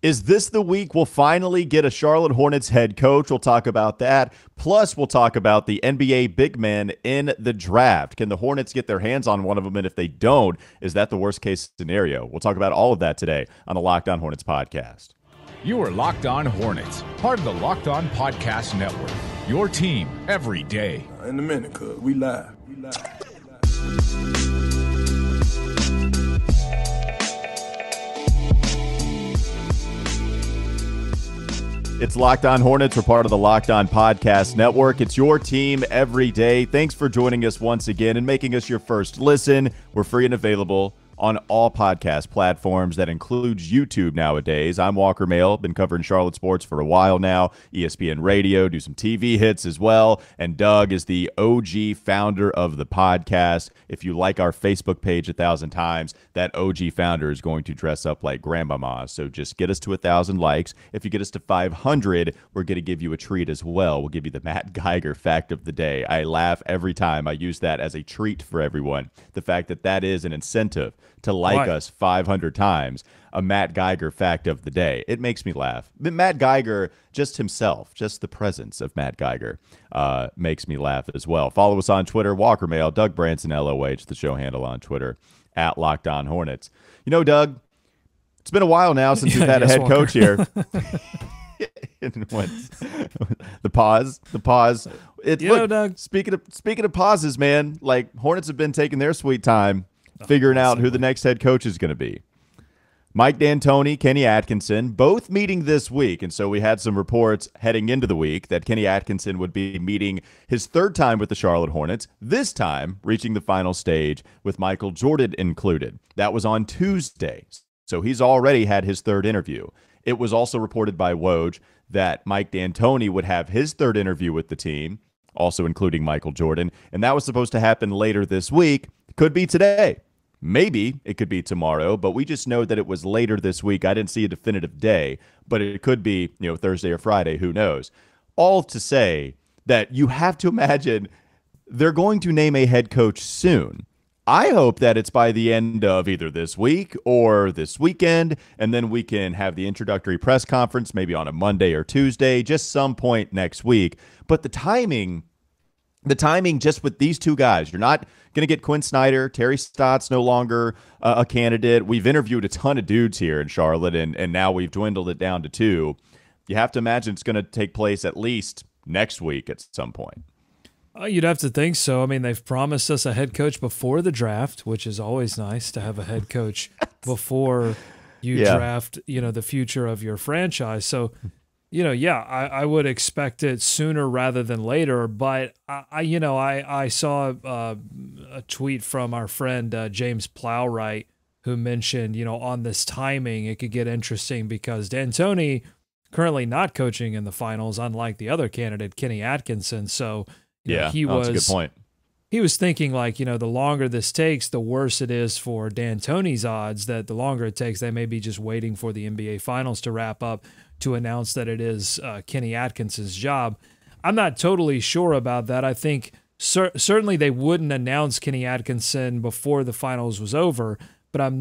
Is this the week we'll finally get a Charlotte Hornets head coach? We'll talk about that. Plus, we'll talk about the NBA big men in the draft. Can the Hornets get their hands on one of them? And if they don't, is that the worst case scenario? We'll talk about all of that today on the Locked On Hornets podcast. You are Locked On Hornets, part of the Locked On Podcast Network. Your team every day. In a minute, cuz we live. It's Locked On Hornets. We're part of the Locked On Podcast Network. It's your team every day. Thanks for joining us once again and making us your first listen. We're free and available on all podcast platforms. That includes YouTube nowadays. I'm Walker Mail, been covering Charlotte sports for a while now, ESPN Radio, do some TV hits as well, and Doug is the OG founder of the podcast. If you like our Facebook page 1,000 times, that OG founder is going to dress up like Grandmama, so just get us to 1,000 likes. If you get us to 500, we're going to give you a treat as well. We'll give you the Matt Geiger fact of the day. I laugh every time I use that as a treat for everyone. The fact that that is an incentive to like us 500 times, a Matt Geiger fact of the day. It makes me laugh. But Matt Geiger, just himself, just the presence of Matt Geiger makes me laugh as well. Follow us on Twitter, Walker Mail, Doug Branson, LOH, the show handle on Twitter, at Locked On Hornets. You know, Doug, it's been a while now since we've had a head coach here. The pause. Doug. Speaking of pauses, man, like Hornets have been taking their sweet time figuring out who the next head coach is going to be. Mike D'Antoni, Kenny Atkinson, both meeting this week. And so we had some reports heading into the week that Kenny Atkinson would be meeting his third time with the Charlotte Hornets, this time reaching the final stage with Michael Jordan included. That was on Tuesday. So he's already had his third interview. It was also reported by Woj that Mike D'Antoni would have his third interview with the team, also including Michael Jordan. And that was supposed to happen later this week. Could be today. Maybe it could be tomorrow, but we just know that it was later this week. I didn't see a definitive day, but it could be, Thursday or Friday. Who knows? All to say that you have to imagine they're going to name a head coach soon. I hope that it's by the end of either this week or this weekend, and then we can have the introductory press conference maybe on a Monday or Tuesday, just some point next week. But the timing just with these two guys, you're not going to get Quinn Snyder. Terry Stott's no longer a candidate. We've interviewed a ton of dudes here in Charlotte, and now we've dwindled it down to two. You have to imagine it's going to take place at least next week at some point. You'd have to think so. I mean, they've promised us a head coach before the draft, which is always nice to have a head coach before you draft, the future of your franchise. So, I would expect it sooner rather than later. But I saw a tweet from our friend James Plowright who mentioned, on this timing, it could get interesting because D'Antoni currently not coaching in the finals, unlike the other candidate, Kenny Atkinson. So that's a good point. He was thinking the longer this takes, the worse it is for D'Antoni's odds. That the longer it takes, they may be just waiting for the NBA finals to wrap up to announce that it is Kenny Atkinson's job. I'm not totally sure about that. I think certainly they wouldn't announce Kenny Atkinson before the finals was over, but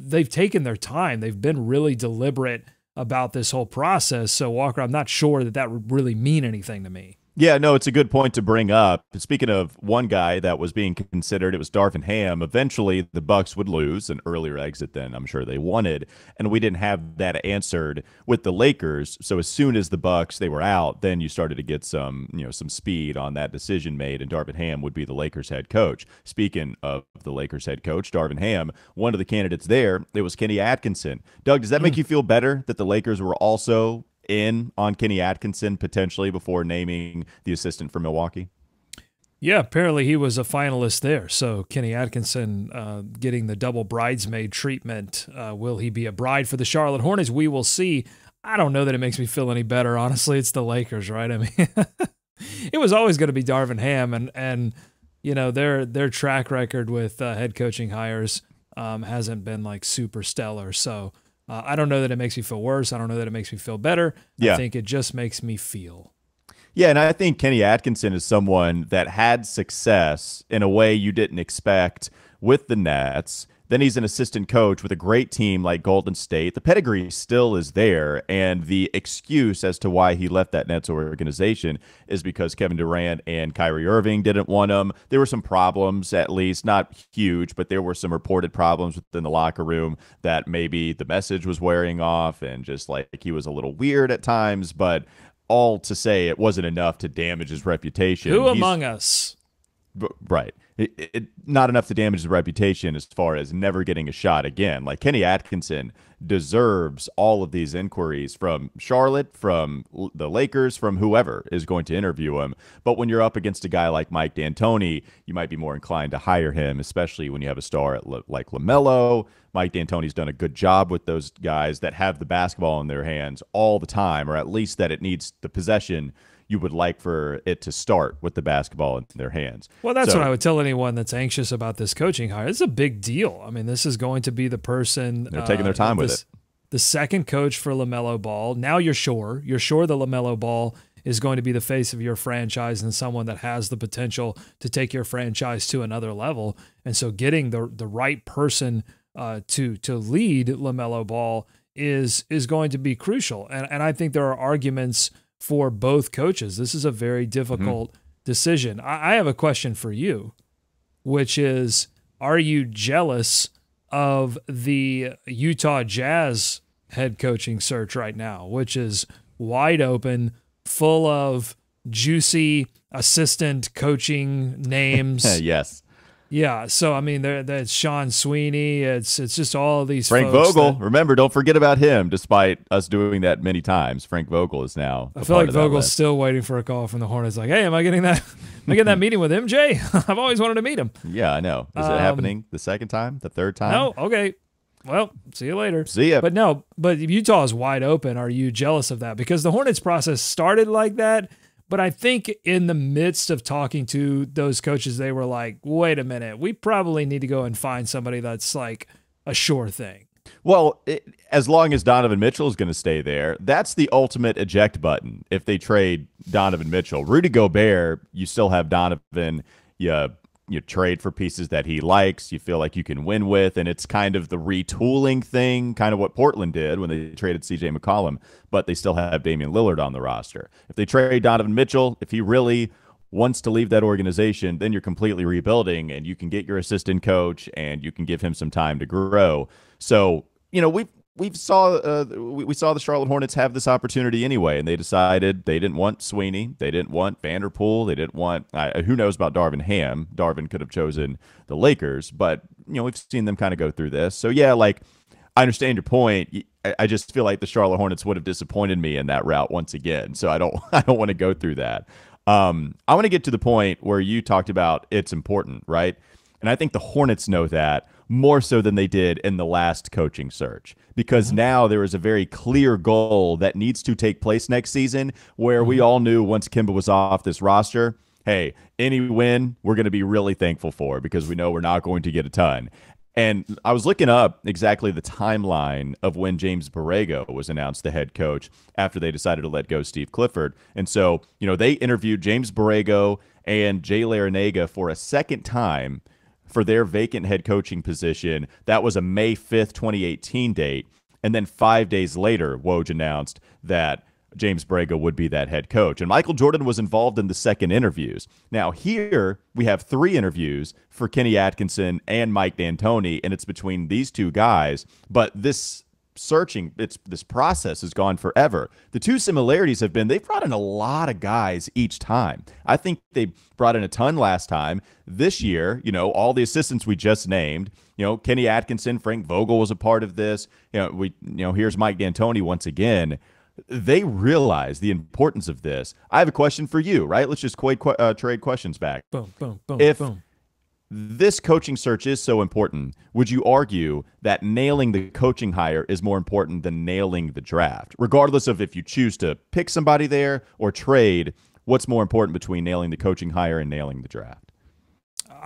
they've taken their time. They've been really deliberate about this whole process. So Walker, I'm not sure that would really mean anything to me. Yeah, no, it's a good point to bring up. Speaking of one guy that was being considered, it was Darvin Ham. Eventually, the Bucks would lose an earlier exit than I'm sure they wanted, and we didn't have that answered with the Lakers. So as soon as the Bucks they were out, then you started to get some speed on that decision made, and Darvin Ham would be the Lakers head coach. Speaking of the Lakers head coach, Darvin Ham, one of the candidates there, it was Kenny Atkinson. Doug, does that make you feel better that the Lakers were also in on Kenny Atkinson potentially before naming the assistant for Milwaukee? Yeah, apparently he was a finalist there. So Kenny Atkinson getting the double bridesmaid treatment. Will he be a bride for the Charlotte Hornets? We will see. I don't know that it makes me feel any better. Honestly, it's the Lakers, right? I mean, it was always going to be Darvin Ham, and their track record with head coaching hires hasn't been like super stellar. So I don't know that it makes me feel worse. I don't know that it makes me feel better. I think it just makes me feel. Yeah, and I think Kenny Atkinson is someone that had success in a way you didn't expect with the Nets. Then he's an assistant coach with a great team like Golden State. The pedigree still is there, and the excuse as to why he left that Nets organization is because Kevin Durant and Kyrie Irving didn't want him. There were some problems, at least, not huge, but there were some reported problems within the locker room that maybe the message was wearing off and just like he was a little weird at times, but all to say it wasn't enough to damage his reputation. Who among us? Right. Not enough to damage his reputation as far as never getting a shot again. Like Kenny Atkinson deserves all of these inquiries from Charlotte, from the Lakers, from whoever is going to interview him. But when you're up against a guy like Mike D'Antoni, you might be more inclined to hire him, especially when you have a star like LaMelo. Mike D'Antoni's done a good job with those guys that have the basketball in their hands all the time, or at least that it needs the possession you would like for it to start with the basketball in their hands. Well, that's what I would tell anyone that's anxious about this coaching hire. It's a big deal. I mean, this is going to be the person. They're taking their time with it. The second coach for LaMelo Ball. Now you're sure that LaMelo Ball is going to be the face of your franchise and someone that has the potential to take your franchise to another level. And so getting the right person to lead LaMelo Ball is going to be crucial. And I think there are arguments for both coaches. This is a very difficult decision. I have a question for you, which is, are you jealous of the Utah Jazz head coaching search right now, which is wide open, full of juicy assistant coaching names? Yes. Yeah, so I mean, that's Sean Sweeney. It's just all of these Frank folks Vogel. Remember, don't forget about him. Despite us doing that many times, Frank Vogel is now. I feel like Vogel's still waiting for a call from the Hornets. Like, hey, am I getting that meeting with MJ? I've always wanted to meet him. Yeah, I know. Is it happening the second time, the third time? No. Okay. Well, see you later. See ya. But Utah is wide open. Are you jealous of that? Because the Hornets process started like that. But I think in the midst of talking to those coaches, they were like, wait a minute, we probably need to go and find somebody that's like a sure thing. Well, as long as Donovan Mitchell is going to stay there, that's the ultimate eject button if they trade Donovan Mitchell. Rudy Gobert, you still have Donovan. You trade for pieces that he likes, you feel like you can win with, and it's kind of the retooling thing, kind of what Portland did when they traded C.J. McCollum, but they still have Damian Lillard on the roster. If they trade Donovan Mitchell, if he really wants to leave that organization, then you're completely rebuilding, and you can get your assistant coach, and you can give him some time to grow. So, we saw the Charlotte Hornets have this opportunity anyway, and they decided they didn't want Sweeney, they didn't want Vanderpool, they didn't want who knows about Darvin Ham. Darvin could have chosen the Lakers, but we've seen them kind of go through this. So yeah, like I understand your point. I just feel like the Charlotte Hornets would have disappointed me in that route once again. So I don't want to go through that. I want to get to the point where you talked about it's important, right? And I think the Hornets know that more so than they did in the last coaching search, because now there is a very clear goal that needs to take place next season where we all knew once Kemba was off this roster, hey, any win we're going to be really thankful for because we know we're not going to get a ton. And I was looking up exactly the timeline of when James Borrego was announced the head coach after they decided to let go Steve Clifford. And so, they interviewed James Borrego and Jay Larranaga for a second time for their vacant head coaching position. That was a May 5th, 2018 date. And then 5 days later, Woj announced that James Borrego would be that head coach. And Michael Jordan was involved in the second interviews. Now here we have 3 interviews for Kenny Atkinson and Mike D'Antoni, and it's between these two guys. But this process has gone forever. The two similarities have been they've brought in a lot of guys each time. I think they brought in a ton last time. This year, all the assistants we just named, Kenny Atkinson, Frank Vogel was a part of this. Here's Mike D'Antoni once again. They realize the importance of this. I have a question for you, right? Let's just trade questions back. Boom, boom, boom, boom. This coaching search is so important, would you argue that nailing the coaching hire is more important than nailing the draft? Regardless of if you choose to pick somebody there or trade, what's more important between nailing the coaching hire and nailing the draft?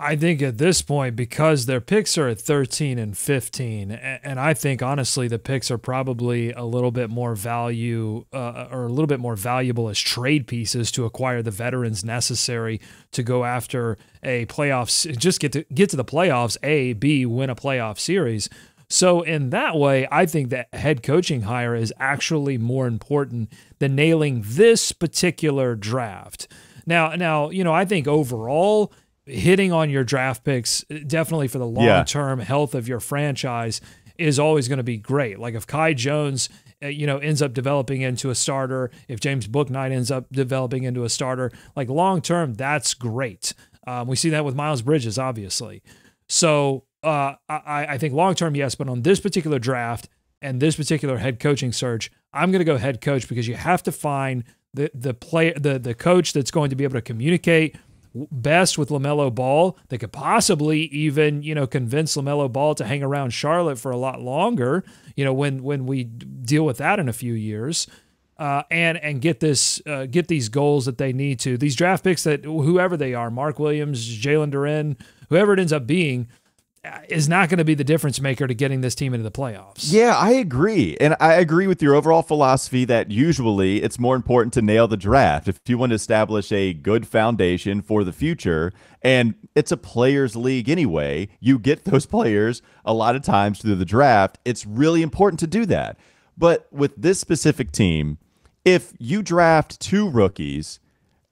I think at this point, because their picks are at 13 and 15, and I think honestly the picks are probably a little bit more value or a little bit more valuable as trade pieces to acquire the veterans necessary to go after a playoffs, just get to the playoffs, A, B, win a playoff series. So in that way, I think that head coaching hire is actually more important than nailing this particular draft. Now, I think overall, hitting on your draft picks, definitely for the long-term health of your franchise, is always going to be great. Like if Kai Jones, ends up developing into a starter, if James Bouknight ends up developing into a starter, like long-term, that's great. We see that with Miles Bridges, obviously. So I think long-term, yes, but on this particular draft and this particular head coaching search, I'm going to go head coach because you have to find the coach that's going to be able to communicate best with LaMelo Ball. They could possibly even, convince LaMelo Ball to hang around Charlotte for a lot longer, when we deal with that in a few years, and get these goals that they need to. These draft picks that whoever they are, Mark Williams, Jalen Duren, whoever it ends up being, is not going to be the difference maker to getting this team into the playoffs. Yeah, I agree. And I agree with your overall philosophy that usually it's more important to nail the draft. If you want to establish a good foundation for the future, and it's a players league anyway, you get those players a lot of times through the draft. It's really important to do that. But with this specific team, if you draft 2 rookies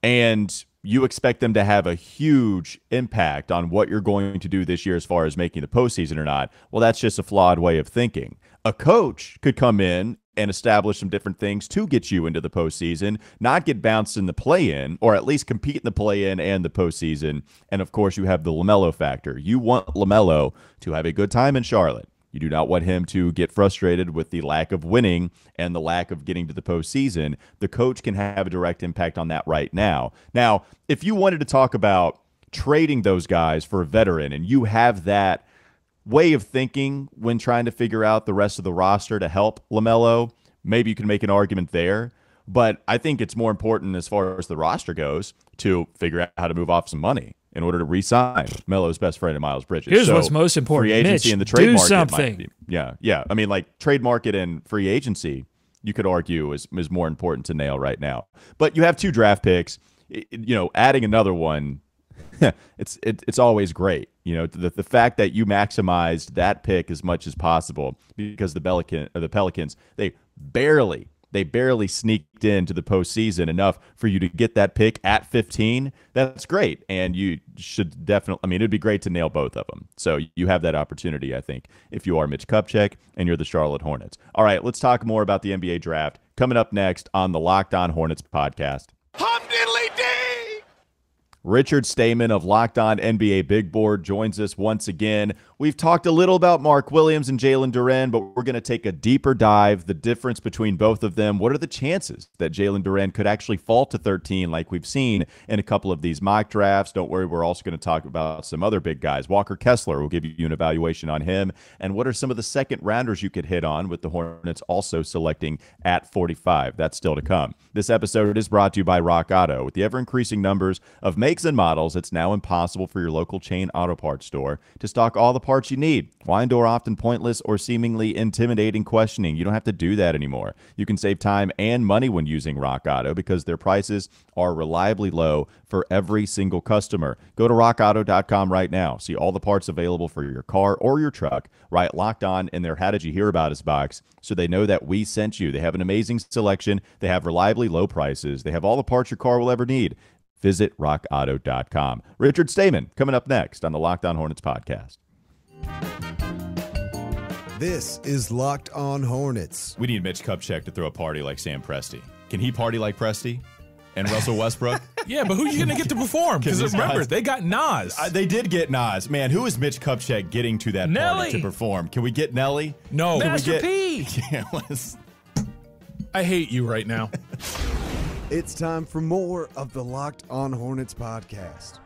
and you expect them to have a huge impact on what you're going to do this year as far as making the postseason or not, well, that's just a flawed way of thinking. A coach could come in and establish some different things to get you into the postseason, not get bounced in the play-in, or at least compete in the play-in and the postseason. And, of course, you have the LaMelo factor. You want LaMelo to have a good time in Charlotte. You do not want him to get frustrated with the lack of winning and the lack of getting to the postseason. The coach can have a direct impact on that right now. Now, if you wanted to talk about trading those guys for a veteran and you have that way of thinking when trying to figure out the rest of the roster to help LaMelo, maybe you can make an argument there. But I think it's more important as far as the roster goes to figure out how to move off some money in order to re-sign Melo's best friend, Miles Bridges. Here's what's most important. Free agency Mitch, and the trade do market something. Yeah. I mean, like trade market and free agency, you could argue is more important to nail right now. But you have 2 draft picks. Adding another one, it's always great. The fact that you maximized that pick as much as possible because the Pelicans, they barely sneaked into the postseason enough for you to get that pick at 15. That's great. And you should definitely, it'd be great to nail both of them. So you have that opportunity, I think, if you are Mitch Kupchak and you're the Charlotte Hornets. All right, let's talk more about the NBA draft coming up next on the Locked On Hornets podcast. Richard Stayman of Locked On NBA Big Board joins us once again. We've talked a little about Mark Williams and Jalen Duren, but we're going to take a deeper dive, the difference between both of them. What are the chances that Jalen Duren could actually fall to 13 like we've seen in a couple of these mock drafts? Don't worry, we're also going to talk about some other big guys. Walker Kessler will give you an evaluation on him. And what are some of the second rounders you could hit on with the Hornets also selecting at 45? That's still to come. This episode is brought to you by Rock Auto. With the ever-increasing numbers of makes and models, it's now impossible for your local chain auto parts store to stock all the parts you need. Why endure often pointless or seemingly intimidating questioning? You don't have to do that anymore. You can save time and money when using Rock Auto because their prices are reliably low for every single customer. Go to rockauto.com right now. See all the parts available for your car or your truck. Write Locked On in their How Did You Hear About Us box so they know that we sent you. They have an amazing selection. They have reliably low prices. They have all the parts your car will ever need. Visit rockauto.com. Richard Stayman coming up next on the Locked On Hornets podcast. This is Locked On Hornets. We need Mitch Kupchak to throw a party like Sam Presti. Can he party like Presti? And Russell Westbrook? Yeah, but who are you going to get to perform? Because remember, they got Nas. They did get Nas. Man, who is Mitch Kupchak getting to that party to perform? Can we get Nelly? No. Master P. Yeah, I hate you right now. It's time for more of the Locked On Hornets podcast.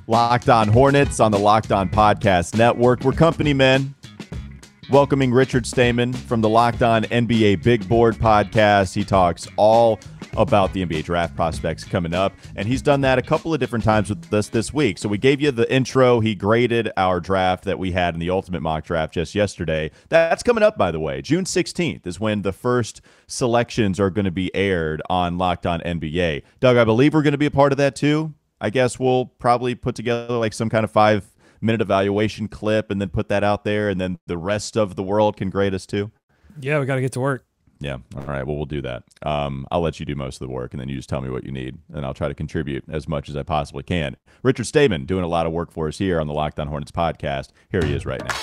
Locked On Hornets on the Locked On Podcast Network. We're company men. welcoming Richard Stayman from the Locked On NBA Big Board podcast. He talks all about the NBA draft prospects coming up, and he's done that a couple of different times with us this week. So we gave you the intro. He graded our draft that we had in the Ultimate Mock Draft just yesterday. That's coming up, by the way. June 16th is when the first selections are going to be aired on Locked On NBA. Doug, I believe we're going to be a part of that too. I guess we'll probably put together like some kind of 5-minute evaluation clip and then put that out there, and then the rest of the world can grade us too. Yeah, we got to get to work. Yeah. All right. Well, we'll do that. I'll let you do most of the work, and then you just tell me what you need, and I'll try to contribute as much as I possibly can. Richard Stayman doing a lot of work for us here on the Locked On Hornets podcast. Here he is right now.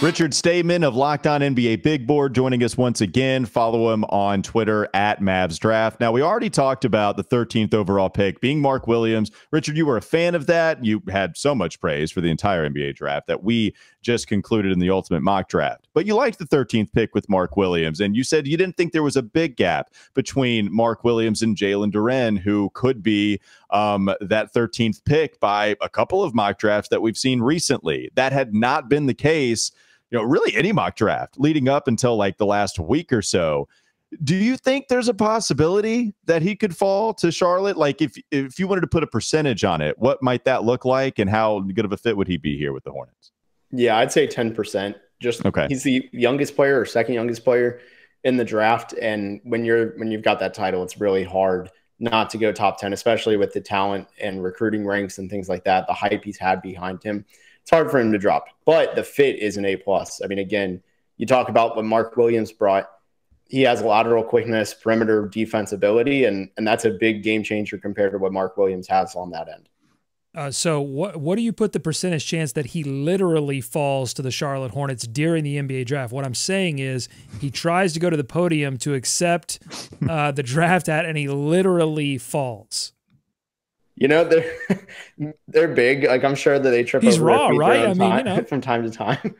Richard Stayman of Locked On NBA Big Board joining us once again. Follow him on Twitter at Mavs Draft. Now, we already talked about the 13th overall pick being Mark Williams. Richard, you were a fan of that. You had so much praise for the entire NBA draft that we just concluded in the Ultimate Mock Draft. But you liked the 13th pick with Mark Williams, and you said you didn't think there was a big gap between Mark Williams and Jalen Duren, who could be that 13th pick by a couple of mock drafts that we've seen recently. That had not been the case, really any mock draft leading up until like the last week or so. Do you think there's a possibility that he could fall to Charlotte? Like if you wanted to put a percentage on it, what might that look like, and how good of a fit would he be here with the Hornets? Yeah, I'd say 10%. Just okay. He's the youngest player or second youngest player in the draft, and when you've got that title, it's really hard not to go top 10, especially with the talent and recruiting ranks and things like that. The hype he's had behind him, it's hard for him to drop. But the fit is an A+. I mean, again, you talk about what Mark Williams brought. He has lateral quickness, perimeter defense ability, and that's a big game changer compared to what Mark Williams has on that end. So what do you put the percentage chance that he literally falls to the Charlotte Hornets during the NBA draft? What I'm saying is he tries to go to the podium to accept the draft and he literally falls. They're big. Like, I'm sure that they trip He's over raw, right? I mean, from time to time.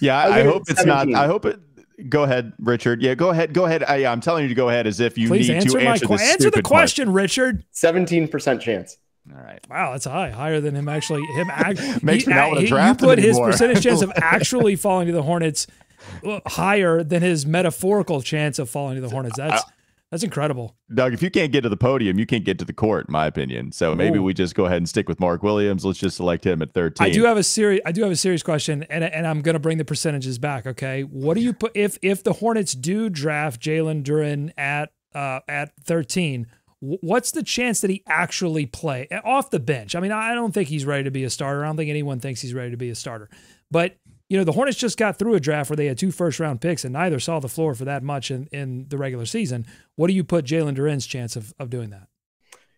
Yeah, I hope it's 17. Not. I hope it. Go ahead, Richard. Yeah, go ahead. Go ahead. I'm telling you to go ahead as if you Please need to answer this answer the question, Richard. 17% chance. All right. Wow, that's higher than him actually. Makes me not want to draft him You put his anymore. percentage chance of actually falling to the Hornets higher than his metaphorical chance of falling to the Hornets. That's incredible. Doug, if you can't get to the podium, you can't get to the court, in my opinion. So maybe we just go ahead and stick with Mark Williams. Let's just select him at 13. I do have a serious question, and I'm going to bring the percentages back. Okay, what do you put if the Hornets do draft Jalen Duren at 13? What's the chance that he actually play off the bench? I mean, I don't think he's ready to be a starter. I don't think anyone thinks he's ready to be a starter. But, the Hornets just got through a draft where they had 2 first-round picks and neither saw the floor for that much in the regular season. What do you put Jalen Duren's chance of doing that?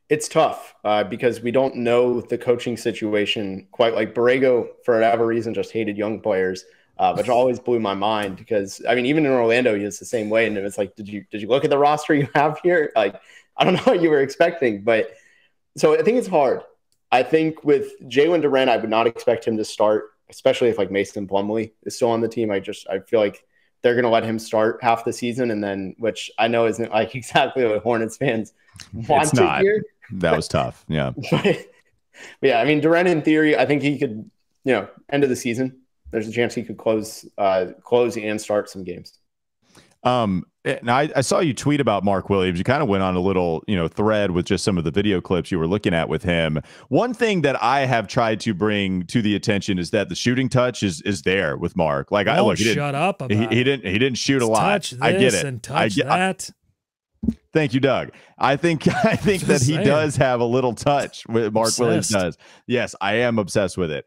It's tough because we don't know the coaching situation quite. Like Borrego, for whatever reason, just hated young players, which always blew my mind because, I mean, even in Orlando, he was the same way. And it was like, did you look at the roster you have here? Like, I don't know what you were expecting, but so I think it's hard. I think with Jalen Duren, I would not expect him to start, especially if like Mason Plumlee is still on the team. I feel like they're going to let him start half the season, and then, which I know isn't like exactly what Hornets fans want to hear. That was tough. Yeah. But yeah, I mean, Duren in theory, I think he could, end of the season, there's a chance he could close and start some games. And I saw you tweet about Mark Williams. You kind of went on a little, thread with just some of the video clips you were looking at with him. One thing that I have tried to bring to the attention is that the shooting touch is there with Mark. Like, shut up about he didn't shoot a lot. Touch this, I get it. And touch that. Thank you, Doug. I think that he does have a little touch with Mark Williams does. Yes, I am obsessed with it.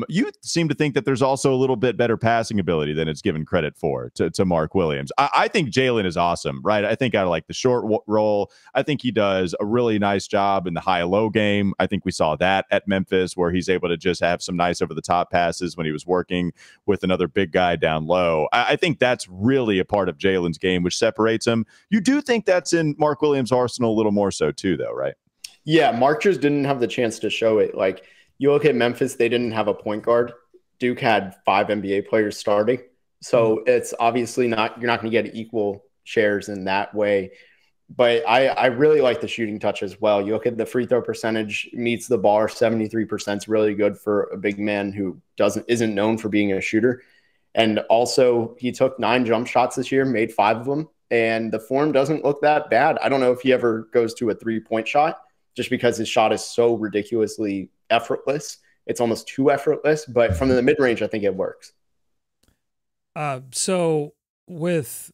You seem to think that there's also a little bit better passing ability than it's given credit for to Mark Williams. I think Jalen is awesome, right? I think out of like the short roll, I think he does a really nice job in the high-low game. I think we saw that at Memphis where he's able to just have some nice over-the-top passes when he was working with another big guy down low. I think that's really a part of Jalen's game, which separates him. You do think that's in Mark Williams' arsenal a little more so too, though, right? Yeah, Mark just didn't have the chance to show it. Like, you look at Memphis, they didn't have a point guard. Duke had 5 NBA players starting. So it's obviously you're not going to get equal shares in that way. But I really like the shooting touch as well. You look at the free throw percentage, meets the bar, 73% is really good for a big man who isn't known for being a shooter. And also, he took 9 jump shots this year, made 5 of them, and the form doesn't look that bad. I don't know if he ever goes to a 3-point shot just because his shot is so ridiculously effortless. It's almost too effortless, but from the mid-range, I think it works. So with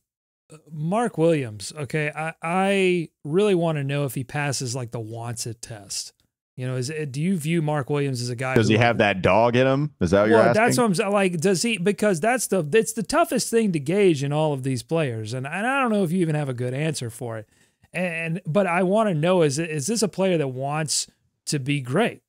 Mark Williams, okay, I really want to know if he passes like the wants it test. Do you view Mark Williams as a guy? Does he have that dog in him? Is that what you're asking? That's what I'm saying. Like, does he? Because it's the toughest thing to gauge in all of these players, and I don't know if you even have a good answer for it. But I want to know: is this a player that wants to be great?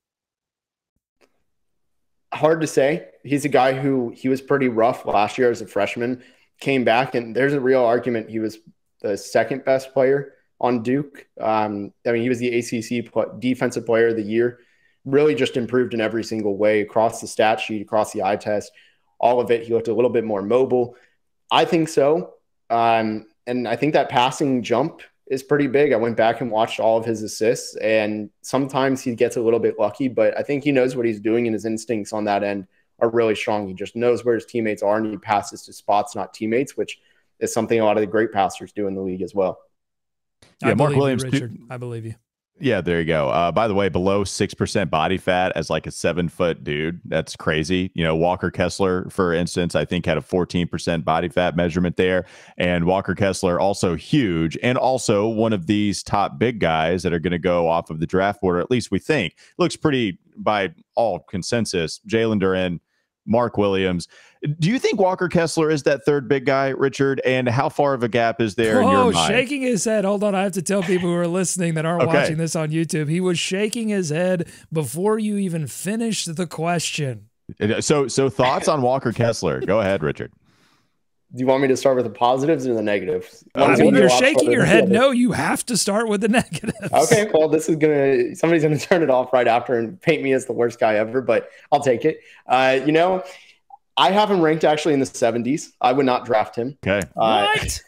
Hard to say. He's a guy who he was pretty rough last year as a freshman, came back, and there's a real argument he was the second best player on Duke. He was the ACC Defensive Player of the Year. Really just improved in every single way across the stat sheet, across the eye test, all of it. He looked a little bit more mobile. I think so. And I think that passing jump is pretty big. I went back and watched all of his assists, and sometimes he gets a little bit lucky, but I think he knows what he's doing, and his instincts on that end are really strong. He just knows where his teammates are, and he passes to spots, not teammates, which is something a lot of the great passers do in the league as well. Yeah, Mark Williams, Richard. I believe you. Yeah, there you go. By the way, below 6% body fat as like a 7-foot dude. That's crazy. Walker Kessler, for instance, I think had a 14% body fat measurement there. And Walker Kessler also huge, and also one of these top big guys that are going to go off of the draft board, or at least we think. Looks pretty by all consensus. Jalen Duren, Mark Williams. Do you think Walker Kessler is that third big guy, Richard? And how far of a gap is there in your mind? Shaking his head. Hold on. I have to tell people who are listening that aren't watching this on YouTube. He was shaking his head before you even finished the question. So thoughts on Walker Kessler? Go ahead, Richard. Do you want me to start with the positives or the negatives? You're shaking your head. No, you have to start with the negatives. Okay, well, somebody's going to turn it off right after and paint me as the worst guy ever, but I'll take it. I have him ranked actually in the 70s. I would not draft him. Okay. What?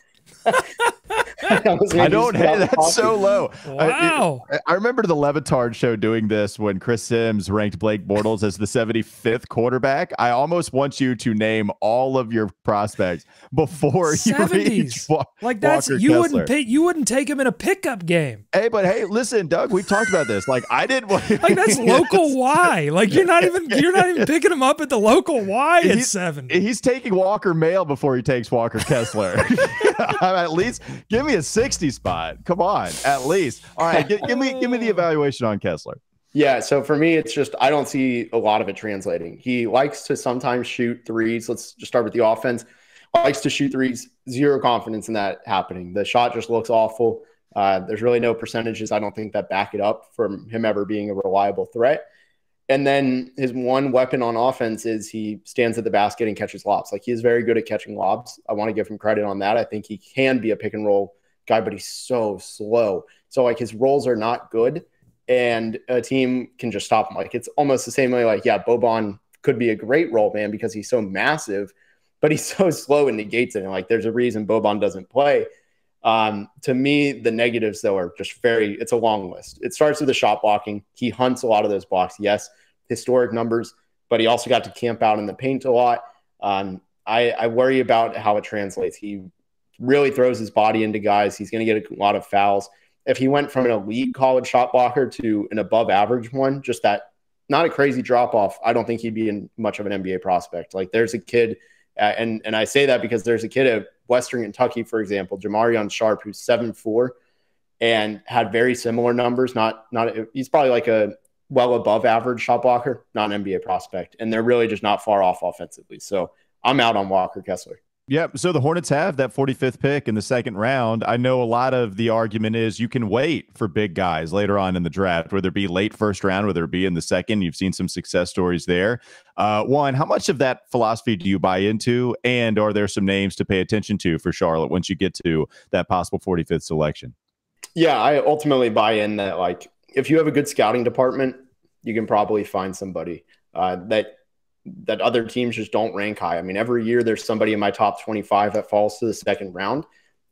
I don't. Hey, that's so low. Wow. I remember the Levitard show doing this when Chris Sims ranked Blake Bortles as the 75th quarterback. I almost want you to name all of your prospects before 70s. you reach like that's Walker you Kessler. You wouldn't take him in a pickup game. Hey, listen, Doug, we've talked about this. Like I did. Like that's local Y. Like you're not even picking him up at the local Y at 70. He's taking Walker Mail before he takes Walker Kessler. At least give me a 60 spot. Come on, at least. All right, give me the evaluation on Kessler. Yeah, so for me, it's just I don't see a lot of it translating. He likes to sometimes shoot threes. Let's just start with the offense. Likes to shoot threes. Zero confidence in that happening. The shot just looks awful. There's really no percentages, I don't think, that back it up from him ever being a reliable threat. And then his one weapon on offense is he stands at the basket and catches lobs. Like, he is very good at catching lobs. I want to give him credit on that. I think he can be a pick and roll guy, but he's so slow. So, like, his rolls are not good, and a team can just stop him. Like, it's almost the same way, like, yeah, Boban could be a great roll man because he's so massive, but he's so slow and negates it. And, like, there's a reason Boban doesn't play. To me, the negatives, though, are just it's a long list. It starts with the shot blocking. He hunts a lot of those blocks. Yes, historic numbers, but he also got to camp out in the paint a lot. I worry about how it translates. He really throws his body into guys. He's going to get a lot of fouls. If he went from an elite college shot blocker to an above average one, just that, not a crazy drop off, I don't think he'd be much of an NBA prospect. Like, there's a kid, and I say that because there's a kid at Western Kentucky, for example, Jamarion Sharp, who's 7'4", and had very similar numbers. He's probably like a well above average shot blocker, not an NBA prospect. And they're really just not far off offensively. So I'm out on Walker Kessler. Yep. So the Hornets have that 45th pick in the second round. I know a lot of the argument is you can wait for big guys later on in the draft, whether it be late first round, whether it be in the second. You've seen some success stories there. One, how much of that philosophy do you buy into? And are there some names to pay attention to for Charlotte once you get to that possible 45th selection? Yeah, I ultimately buy in that, like, if you have a good scouting department, you can probably find somebody that other teams just don't rank high. I mean, every year there's somebody in my top 25 that falls to the second round.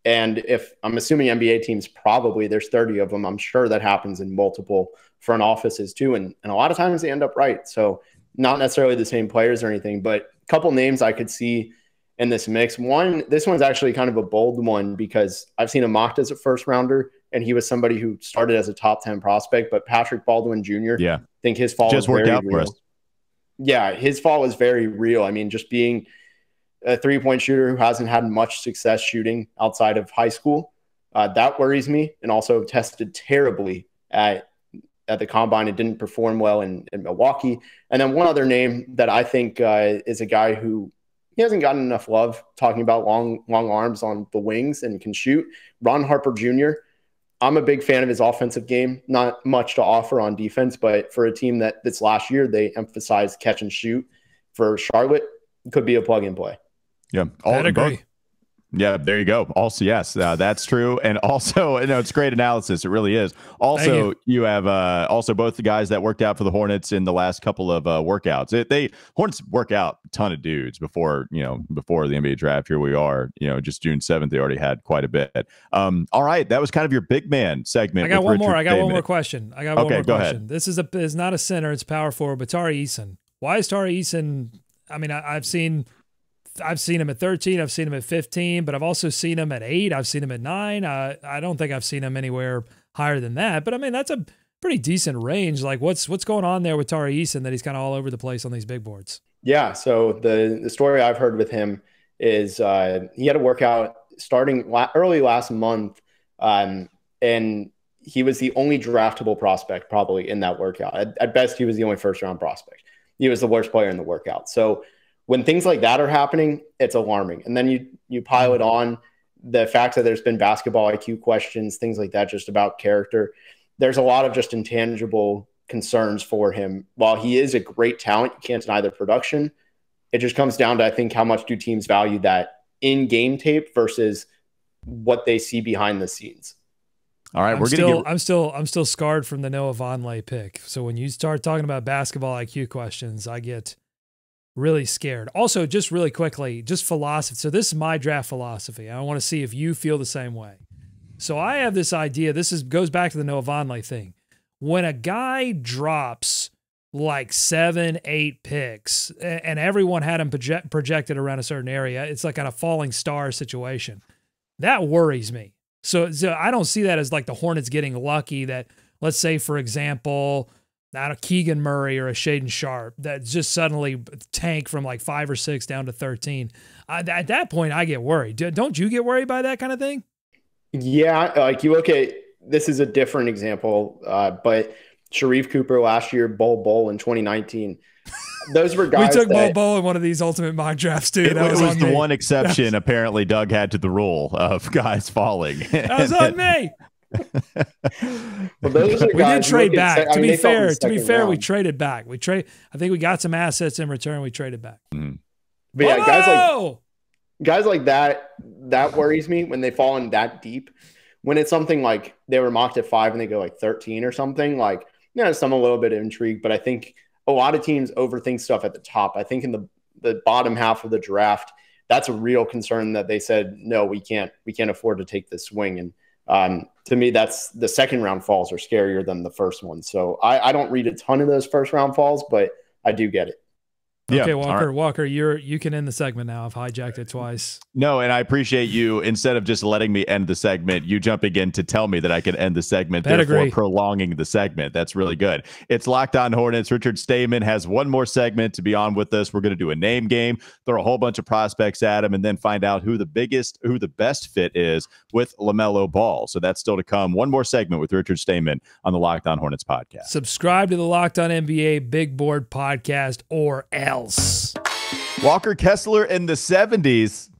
And if I'm assuming NBA teams, probably there's 30 of them. I'm sure that happens in multiple front offices too. And a lot of times they end up right. So not necessarily the same players or anything, but a couple names I could see in this mix. This one's actually kind of a bold one because I've seen him mocked as a first rounder, and he was somebody who started as a top 10 prospect. But Patrick Baldwin Jr., I think his fall just was worked very out real. for us. Yeah, his fall was very real. I mean, just being a 3-point shooter who hasn't had much success shooting outside of high school, that worries me. And also tested terribly at the combine and didn't perform well in Milwaukee. And then one other name that I think is a guy who he hasn't gotten enough love, talking about long arms on the wings and can shoot, Harper Jr. I'm a big fan of his offensive game. Not much to offer on defense, but for a team that this last year, they emphasized catch and shoot for Charlotte, could be a plug and play. Yeah. I'd agree. Yeah, there you go. Also, yes, that's true. And also, it's great analysis. It really is. Also, you have also both the guys that worked out for the Hornets in the last couple of workouts. Hornets work out a ton of dudes before the NBA draft. Here we are, just June 7th. They already had quite a bit. All right, that was kind of your big man segment. I got one more. Richard I got Stamen. one more question. Okay, go ahead. This is not a center. It's power forward. But Tari Eason. Why is Tari Eason? I mean, I've seen him at 13. I've seen him at 15, but I've also seen him at 8. I've seen him at 9. I don't think I've seen him anywhere higher than that. But I mean, that's a pretty decent range. Like, what's going on there with Tari Eason that he's kind of all over the place on these big boards? Yeah. So the story I've heard with him is he had a workout starting early last month, and he was the only draftable prospect probably in that workout. At best, he was the only first-round prospect. He was the worst player in the workout. So when things like that are happening, it's alarming. And then you pile it on the fact that there's been basketball IQ questions, things like that, just about character. There's a lot of just intangible concerns for him. While he is a great talent, you can't deny the production. It just comes down to, I think, how much do teams value that in-game tape versus what they see behind the scenes. All right, I'm still scarred from the Noah Vonleh pick. So when you start talking about basketball IQ questions, I get really scared. Also, just really quickly, just philosophy. So this is my draft philosophy. I want to see if you feel the same way. So I have this idea. Goes back to the Noah Vonleh thing. When a guy drops like 7, 8 picks, and everyone had him projected around a certain area, it's like kind of falling star situation. That worries me. So I don't see that as like the Hornets getting lucky that, let's say, for example, not a Keegan Murray or a Shaden Sharp that just suddenly tank from like 5 or 6 down to 13. At that point, I get worried. Don't you get worried by that kind of thing? Yeah, like you look at, this is a different example, but Sharif Cooper last year, Bol in 2019. Those were guys we took Bol in one of these ultimate mock drafts too. It was the one exception apparently Doug had to the rule of guys falling. That was on me. Well, those are we did trade back. To be fair, round. we traded back. I think we got some assets in return. We traded back. But yeah, guys like that worries me when they fall in that deep. When it's something like they were mocked at 5 and they go like 13 or something, like, some a little bit of intrigue. But I think a lot of teams overthink stuff at the top. I think in the bottom half of the draft, that's a real concern that they said, no, we can't afford to take this swing. And to me, that's the second round falls are scarier than the first one. So I don't read a ton of those first round falls, but I do get it. Yeah. Okay, Walker, you can end the segment now. I've hijacked it twice. No, and I appreciate you, instead of just letting me end the segment, you jumping in to tell me that I can end the segment, therefore prolonging the segment. That's really good. It's Locked On Hornets. Richard Stamen has one more segment to be on with us. We're going to do a name game, throw a whole bunch of prospects at him, and then find out who the best fit is with LaMelo Ball. So that's still to come. One more segment with Richard Stamen on the Locked On Hornets podcast. Subscribe to the Locked On NBA Big Board podcast or else. Walker Kessler in the 70s.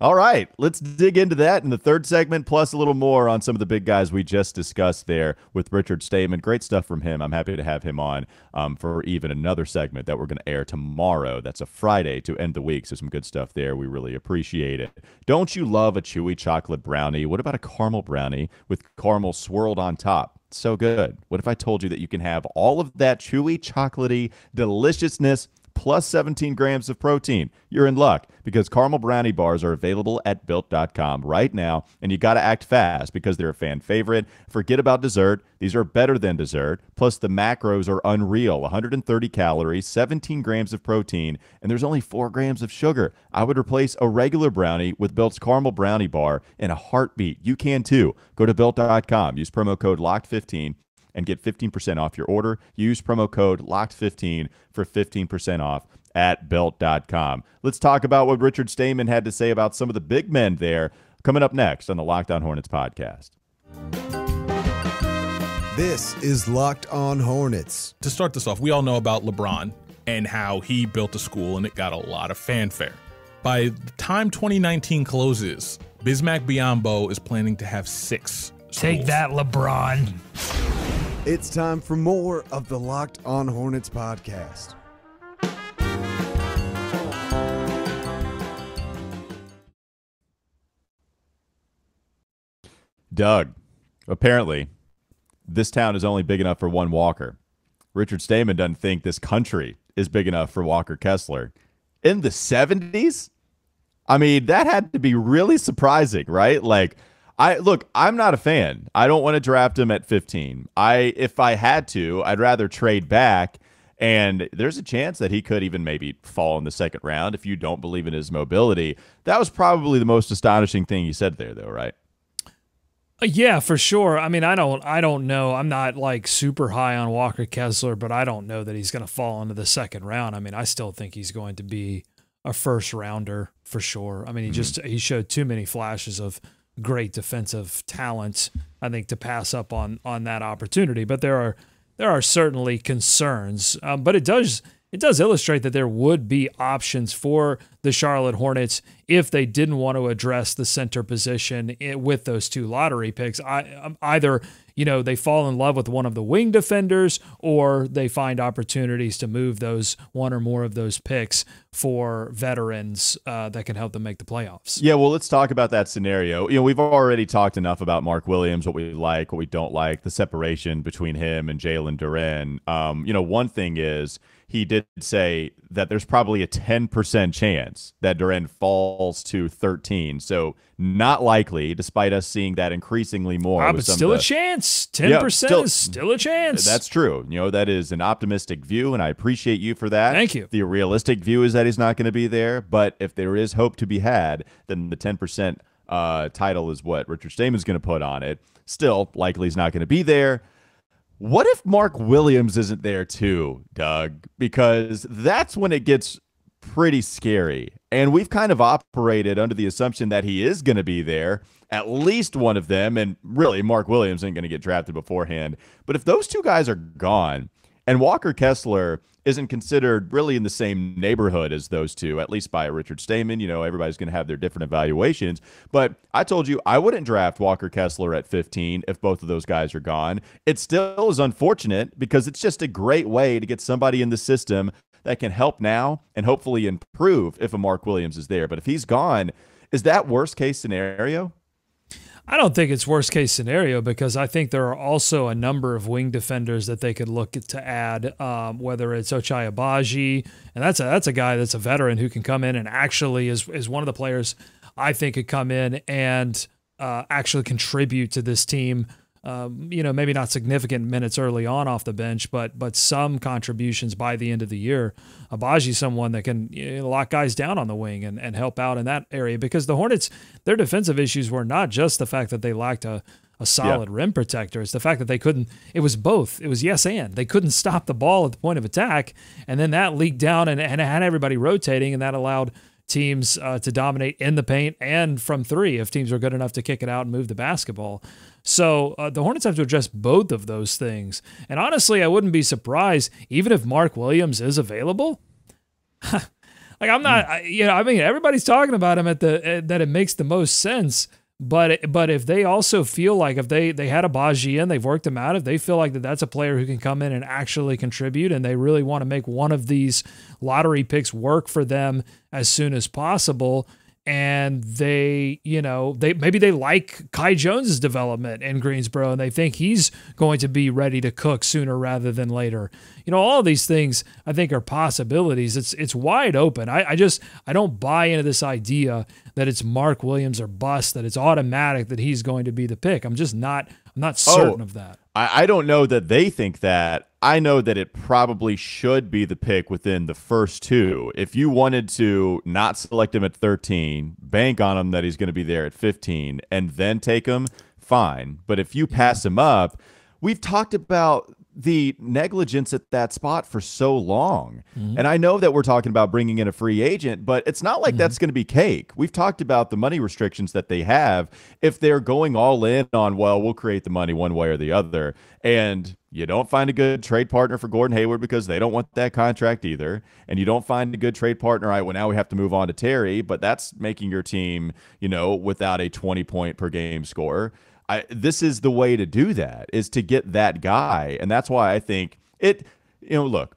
All right, let's dig into that in the third segment, plus a little more on some of the big guys we just discussed there with Richard Stamen. Great stuff from him. I'm happy to have him on for even another segment that we're going to air tomorrow. That's a Friday to end the week, so some good stuff there. We really appreciate it. Don't you love a chewy chocolate brownie? What about a caramel brownie with caramel swirled on top? So good. What if I told you that you can have all of that chewy, chocolatey deliciousness plus 17 grams of protein. You're in luck because caramel brownie bars are available at Built.com right now, and you got to act fast because they're a fan favorite. Forget about dessert. These are better than dessert. Plus, the macros are unreal. 130 calories, 17 grams of protein, and there's only 4 grams of sugar. I would replace a regular brownie with Built's caramel brownie bar in a heartbeat. You can too. Go to Built.com. Use promo code LOCKED15 and get 15% off your order. Use promo code LOCKED15 for 15% off at Built.com. Let's talk about what Richard Stayman had to say about some of the big men there coming up next on the Locked On Hornets podcast. This is Locked On Hornets. To start this off, we all know about LeBron and how he built a school and it got a lot of fanfare. By the time 2019 closes, Bismack Biyombo is planning to have 6 schools. Take that, LeBron. It's time for more of the Locked On Hornets podcast. Doug, apparently, this town is only big enough for one Walker. Richard Stayman doesn't think this country is big enough for Walker Kessler. In the 70s? I mean, that had to be really surprising, right? Like, I'm not a fan. I don't want to draft him at 15. If I had to, I'd rather trade back, and there's a chance that he could even maybe fall in the second round if you don't believe in his mobility. That was probably the most astonishing thing you said there, though, right? Yeah, for sure. I mean, I don't know. I'm not like super high on Walker Kessler, but I don't know that he's going to fall into the second round. I mean, I still think he's going to be a first rounder for sure. I mean, he showed too many flashes of great defensive talent, I think, to pass up on that opportunity. But there are certainly concerns. But it does illustrate that there would be options for the Charlotte Hornets if they didn't want to address the center position with those 2 lottery picks. Either, they fall in love with one of the wing defenders, or they find opportunities to move those one or more of those picks for veterans that can help them make the playoffs. Yeah, well, let's talk about that scenario. We've already talked enough about Mark Williams, what we like, what we don't like, the separation between him and Jalen Duren. One thing is, he did say that there's probably a 10% chance that Duren falls to 13. So not likely, despite us seeing that increasingly more. But still a chance. 10% is still a chance. That's true. That is an optimistic view, and I appreciate you for that. Thank you. The realistic view is that he's not going to be there, but if there is hope to be had, then the 10% title is what Richard Stayman's going to put on it. Still, likely he's not going to be there. What if Mark Williams isn't there too, Doug? Because that's when it gets pretty scary. And we've kind of operated under the assumption that he is going to be there, at least one of them. And really, Mark Williams ain't going to get drafted beforehand. But if those 2 guys are gone and Walker Kessler isn't considered really in the same neighborhood as those 2, at least by Richard Stayman, everybody's going to have their different evaluations. But I told you I wouldn't draft Walker Kessler at 15 if both of those guys are gone. It still is unfortunate because it's just a great way to get somebody in the system that can help now and hopefully improve if a Mark Williams is there. But if he's gone, is that worst case scenario? I don't think it's worst case scenario because I think there are also a number of wing defenders that they could look to add, whether it's Ochai Agbaji, and that's a guy that's a veteran who can come in and actually is one of the players I think could come in and actually contribute to this team. Maybe not significant minutes early on off the bench, but some contributions by the end of the year. Agbaji's someone that can lock guys down on the wing and help out in that area because the Hornets, their defensive issues were not just the fact that they lacked a solid rim protector. It's the fact that they couldn't, it was both. It was yes and. They couldn't stop the ball at the point of attack, and then that leaked down and had everybody rotating, and that allowed teams to dominate in the paint and from 3 if teams are good enough to kick it out and move the basketball. So the Hornets have to address both of those things. And honestly, I wouldn't be surprised even if Mark Williams is available. Like I'm not, everybody's talking about him that it makes the most sense. But if they also feel like if they had Agbaji in, they've worked him out, if they feel like that's a player who can come in and actually contribute and they really want to make one of these lottery picks work for them as soon as possible, and they maybe they like Kai Jones's development in Greensboro, and they think he's going to be ready to cook sooner rather than later. All of these things I think are possibilities. It's wide open. I don't buy into this idea that it's Mark Williams or bust, that it's automatic that he's going to be the pick. I'm not certain of that. I don't know that they think that. I know that it probably should be the pick within the first two. If you wanted to not select him at 13, bank on him that he's going to be there at 15, and then take him, fine. But if you pass him up, we've talked about the negligence at that spot for so long. And I know that we're talking about bringing in a free agent, but it's not like that's going to be cake. We've talked about the money restrictions that they have. If they're going all in on, well, we'll create the money one way or the other, and you don't find a good trade partner for Gordon Hayward because they don't want that contract either, and you don't find a good trade partner, all right, well, now we have to move on to Terry, but that's making your team, without a 20-point per game scorer. This is the way to do that, is to get that guy. And that's why I think look,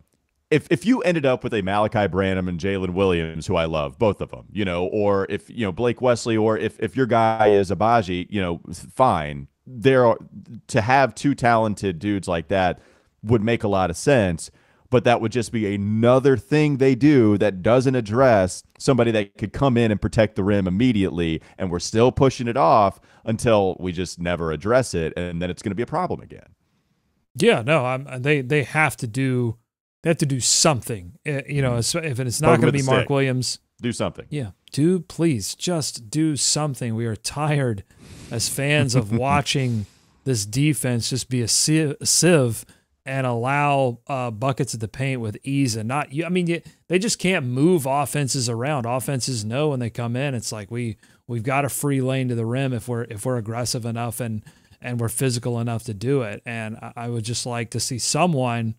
if you ended up with a Malachi Branham and Jalen Williams, who I love, both of them, or if, Blake Wesley, or if your guy is Abaji, fine. To have two talented dudes like that would make a lot of sense. But that would just be another thing they do that doesn't address somebody that could come in and protect the rim immediately, and we're still pushing it off until we just never address it, and then it's going to be a problem again. Yeah, no, they have to do something. If it's not going to be Mark Williams, do something. Yeah, please just do something. We are tired as fans of watching this defense just be a sieve and allow buckets at the paint with ease, and they just can't move offenses around. Offenses know when they come in, it's like we've got a free lane to the rim if we're aggressive enough and we're physical enough to do it. And I would just like to see someone,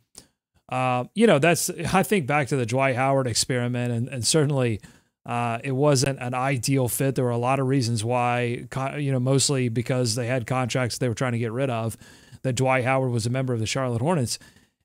I think back to the Dwight Howard experiment, and certainly it wasn't an ideal fit. There were a lot of reasons why, mostly because they had contracts they were trying to get rid of, that Dwight Howard was a member of the Charlotte Hornets,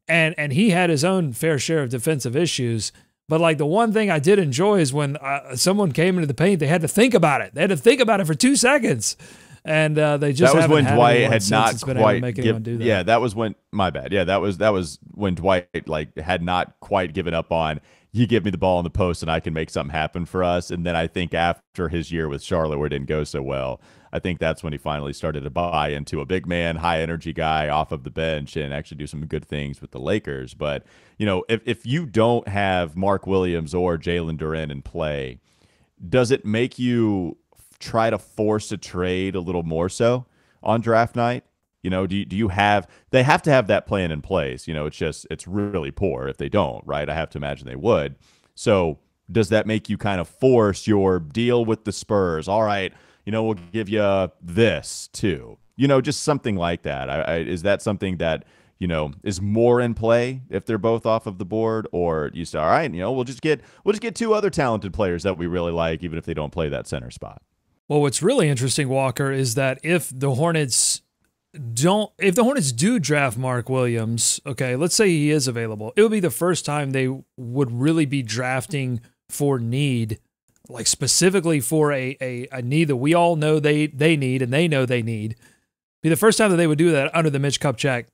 and he had his own fair share of defensive issues. But like the one thing I did enjoy is when someone came into the paint, they had to think about it. They had to think about it for 2 seconds, and they just that was when Dwight had not quite do that. Yeah, that was when my bad. Yeah, that was when Dwight had not quite given up on, you give me the ball in the post and I can make something happen for us. And then I think after his year with Charlotte, where it didn't go so well, I think that's when he finally started to buy into a big man, high energy guy off of the bench and actually do some good things with the Lakers. But, if you don't have Mark Williams or Jalen Duren in play, does it make you try to force a trade a little more so on draft night? Do you have, they have to have that plan in place. It's really poor if they don't, right? I have to imagine they would. So does that make you kind of force your deal with the Spurs? All right, we'll give you this too, just something like that. Is that something that, is more in play if they're both off of the board, or you say, all right, we'll just get 2 other talented players that we really like, even if they don't play that center spot. Well, what's really interesting, Walker, is that if the Hornets do draft Mark Williams, okay, let's say he is available, it would be the first time they would really be drafting for need, like specifically for a need that we all know they need and they know they need. Be the first time that they would do that under the Mitch Kupchak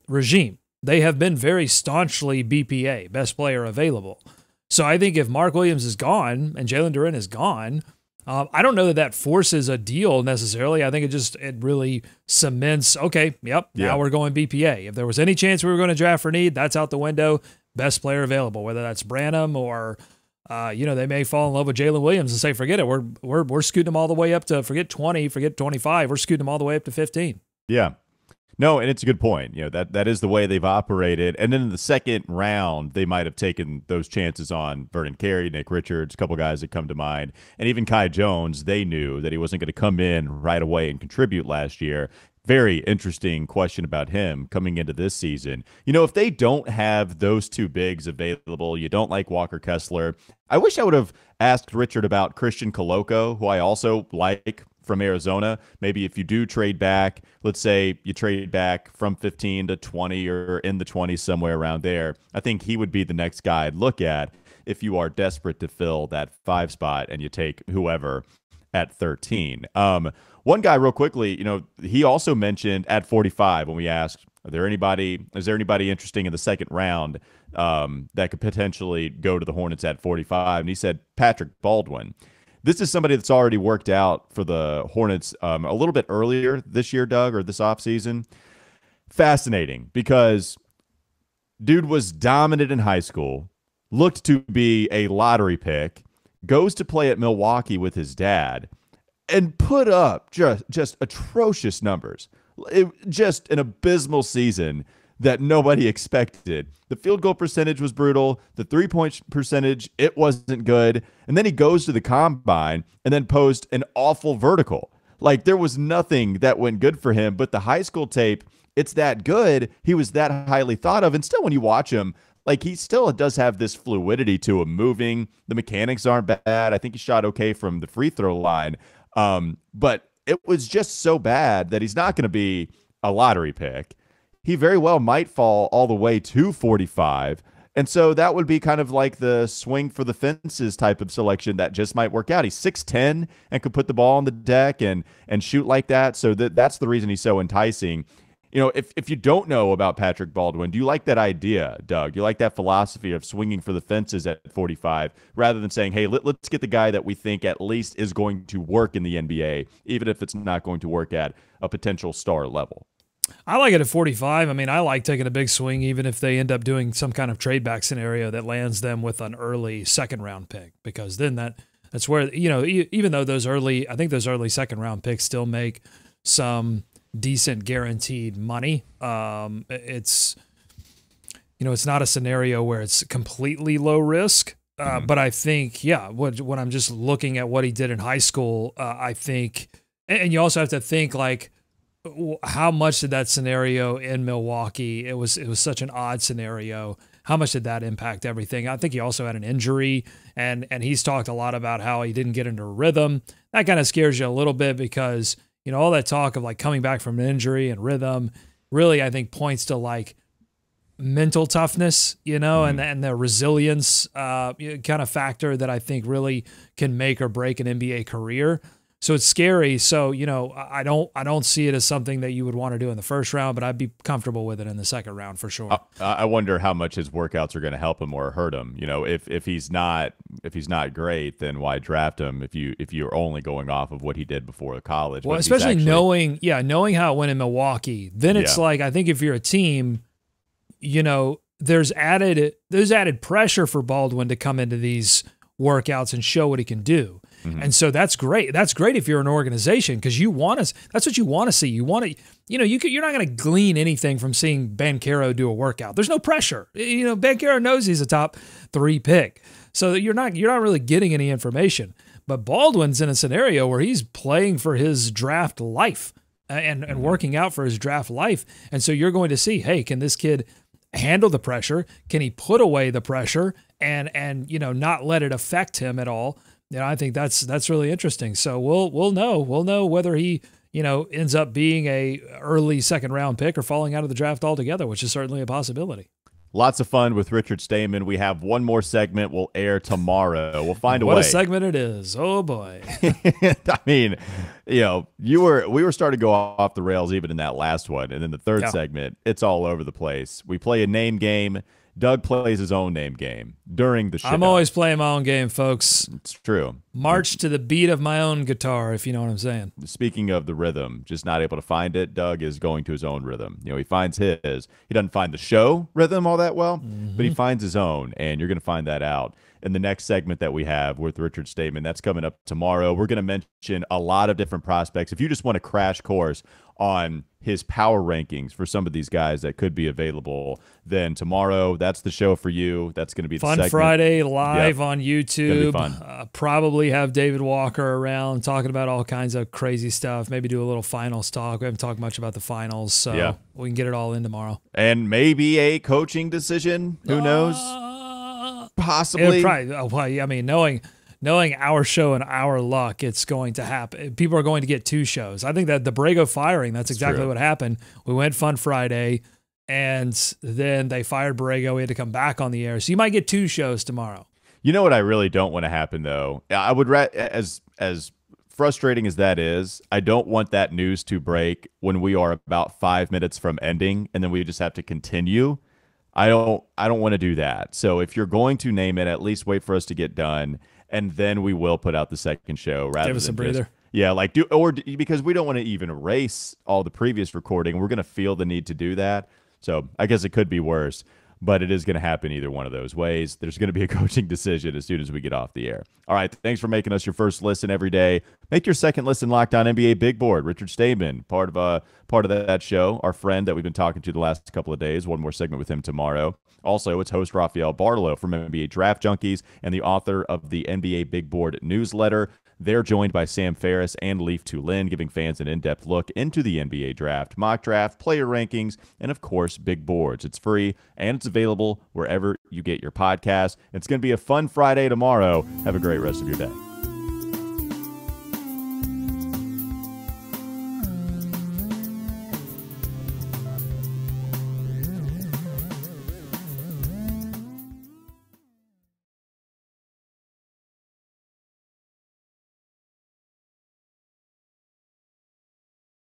regime. They have been very staunchly BPA, best player available. So I think if Mark Williams is gone and Jalen Duren is gone, I don't know that forces a deal necessarily. I think it really cements, okay, now we're going BPA. If there was any chance we were going to draft for need, that's out the window. Best player available, whether that's Branham or, they may fall in love with Jalen Williams and say, forget it. We're scooting them all the way up to, forget 20, forget 25. We're scooting them all the way up to 15. Yeah. No, and it's a good point. That is the way they've operated. And then in the second round, they might have taken those chances on Vernon Carey, Nick Richards, a couple guys that come to mind. And even Kai Jones, they knew that he wasn't going to come in right away and contribute last year. Very interesting question about him coming into this season. If they don't have those 2 bigs available, you don't like Walker Kessler. I wish I would have asked Richard about Christian Coloco, who I also like from Arizona. Maybe if you do trade back, let's say you trade back from 15 to 20 or in the 20s, somewhere around there, I think he would be the next guy I'd look at. if you are desperate to fill that 5 spot and you take whoever at 13. One guy real quickly, he also mentioned at 45 when we asked, is there anybody interesting in the second round that could potentially go to the Hornets at 45? And he said Patrick Baldwin. This is somebody that's already worked out for the Hornets a little bit earlier this year, Doug, or this offseason. Fascinating because dude was dominant in high school, looked to be a lottery pick, goes to play at Milwaukee with his dad, and put up just atrocious numbers. Just an abysmal season that nobody expected. The field goal percentage was brutal. The three-point percentage, it wasn't good. And then he goes to the combine and then posts an awful vertical. Like, there was nothing that went good for him, but the high school tape, it's that good. He was that highly thought of. And still, when you watch him, like, he still does have this fluidity to him moving. The mechanics aren't bad. I think he shot okay from the free throw line. But it was just so bad that he's not going to be a lottery pick. He very well might fall all the way to 45. And so that would be kind of like the swing for the fences type of selection that just might work out. He's 6'10" and could put the ball on the deck and shoot like that. So that's the reason he's so enticing. If you don't know about Patrick Baldwin, do you like that idea, Doug? Do you like that philosophy of swinging for the fences at 45 rather than saying, hey, let's get the guy that we think at least is going to work in the NBA, even if it's not going to work at a potential star level? I like it at 45. I mean, I like taking a big swing, even if they end up doing some kind of trade back scenario that lands them with an early second round pick, because then that's where, even though those early second round picks still make some decent guaranteed money. It's not a scenario where it's completely low risk. But I think, when I'm just looking at what he did in high school, I think, and you also have to think like, how much did that scenario in Milwaukee? It was such an odd scenario. How much did that impact everything? I think he also had an injury, and he's talked a lot about how he didn't get into a rhythm. That kind of scares you a little bit because, all that talk of like coming back from an injury and rhythm really, I think, points to like mental toughness, and the resilience kind of factor that I think really can make or break an NBA career. So it's scary. So, I don't see it as something that you would want to do in the first round, but I'd be comfortable with it in the second round for sure. I wonder how much his workouts are going to help him or hurt him. If he's not great, then why draft him if you're only going off of what he did before college? Well, especially knowing how it went in Milwaukee, then it's like, I think if you're a team, there's added pressure for Baldwin to come into these workouts and show what he can do. Mm-hmm. And so that's great. That's great if you're an organization, because that's what you want to see. You want to, you're not going to glean anything from seeing Banchero do a workout. There's no pressure. Banchero knows he's a top 3 pick. So you're not really getting any information. But Baldwin's in a scenario where he's playing for his draft life and working out for his draft life. And so you're going to see, hey, can this kid handle the pressure? Can he put away the pressure and not let it affect him at all? I think that's really interesting. So we'll know whether he ends up being a early second round pick or falling out of the draft altogether, which is certainly a possibility. Lots of fun with Richard Stayman. We have one more segment. We'll air tomorrow. We'll find a way. What a segment it is! Oh boy. I mean, we were starting to go off the rails even in that last one, and then the third segment, it's all over the place. We play a name game. Doug plays his own name game during the show. I'm always playing my own game, folks. It's true. March to the beat of my own guitar, if you know what I'm saying. Speaking of the rhythm, just not able to find it, Doug is going to his own rhythm. He finds his. He doesn't find the show rhythm all that well, but he finds his own, and you're going to find that out in the next segment that we have with Richard Stayman. That's coming up tomorrow. We're going to mention a lot of different prospects. If you just want a crash course on his power rankings for some of these guys that could be available, then tomorrow, that's the show for you. That's going to be the Fun segment. Friday live on YouTube. Fun. Probably have David Walker around talking about all kinds of crazy stuff. Maybe do a little finals talk. We haven't talked much about the finals, so we can get it all in tomorrow. And maybe a coaching decision. Who knows? Possibly. Knowing our show and our luck, it's going to happen. People are going to get 2 shows. I think that the Borrego firing, that's exactly what happened. We went Fun Friday, and then they fired Borrego. We had to come back on the air. So you might get 2 shows tomorrow. You know what I really don't want to happen, though? I would as frustrating as that is, I don't want that news to break when we are about 5 minutes from ending, and then we just have to continue. I don't want to do that. So if you're going to name it, at least wait for us to get done, and then we will put out the second show. Rather Give us than a breather. Because we don't want to even erase all the previous recording. We're going to feel the need to do that. So I guess it could be worse. But it is going to happen either one of those ways. There's going to be a coaching decision as soon as we get off the air. All right, thanks for making us your first listen every day. Make your second listen Locked On NBA Big Board. Richard Stamen, part of that show, our friend that we've been talking to the last couple of days. One more segment with him tomorrow. Also, it's host Rafael Barlow from NBA Draft Junkies and the author of the NBA Big Board newsletter. They're joined by Sam Ferris and Leif Tulin, giving fans an in-depth look into the NBA draft, mock draft, player rankings, and of course, big boards. It's free and it's available wherever you get your podcasts. It's going to be a fun Friday tomorrow. Have a great rest of your day.